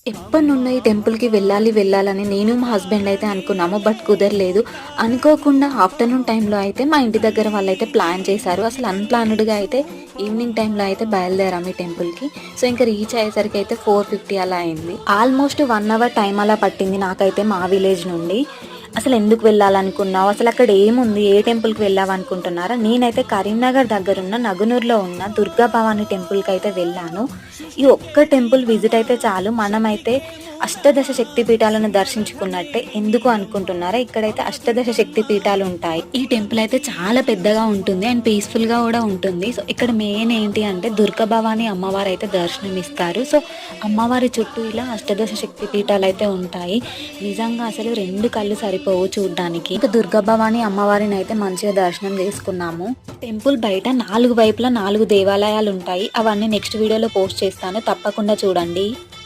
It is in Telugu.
ఎప్పటినుండో ఈ టెంపుల్‌కి వెళ్ళాలని నేను మా హస్బెండ్ అయితే అనుకున్నాము. బట్ కుదరలేదు. అనుకోకుండా ఆఫ్టర్‌నూన్ టైంలో అయితే మా ఇంటి దగ్గర వాళ్ళైతే ప్లాన్ చేశారు. అసలు అన్‌ప్లాన్డ్‌గా అయితే ఈవినింగ్ టైంలో అయితే బయలుదేరాము ఈ టెంపుల్‌కి. సో, ఇంక రీచ్ అయ్యేసరికి అయితే 4:50 అలా అయింది. ఆల్మోస్ట్ 1 అవర్ టైం అలా పట్టింది నాకైతే మా విలేజ్ నుండి. అసలెందుకు వెళ్ళాలనుకున్నావు? అసలక్కడ ఏముంది? ఏ టెంపుల్‌కి వెళ్ళావనుకుంటున్నారా? నేనైతే కరీంనగర్ దగ్గరున్న నగునూర్‌లో ఉన్న దుర్గా భవానీ టెంపుల్‌కైతే వెళ్ళాను. ఈ ఒక్క టెంపుల్ విజిట్ అయితే చాలు మనమైతే అష్టదశ శక్తి పీఠాలను దర్శించుకున్నట్టే. ఎందుకు అనుకుంటున్నారా? ఇక్కడైతే అష్టదశ శక్తి పీఠాలు ఉంటాయి. ఈ టెంపుల్ అయితే చాలా పెద్దగా ఉంటుంది అండ్ పీస్‌ఫుల్‌గా కూడా ఉంటుంది. సో, ఇక్కడ మెయిన్ ఏంటి అంటే దుర్గా భవానీ అమ్మవారైతే దర్శనమిస్తారు. సో, అమ్మవారి చుట్టూ ఇలా అష్టదశ శక్తి పీఠాలైతే ఉంటాయి. నిజంగా అసలు 2 కళ్ళు సరిపోవు చూడ్డానికి. ఇక దుర్గా భవానీ అమ్మవారిని అయితే మంచిగా దర్శనం చేసుకున్నాము. టెంపుల్ బయట 4 వైపులా 4 దేవాలయాలుంటాయి. అవన్నీ నెక్స్ట్ వీడియోలో పోస్ట్ చేస్తాను. తప్పకుండా చూడండి.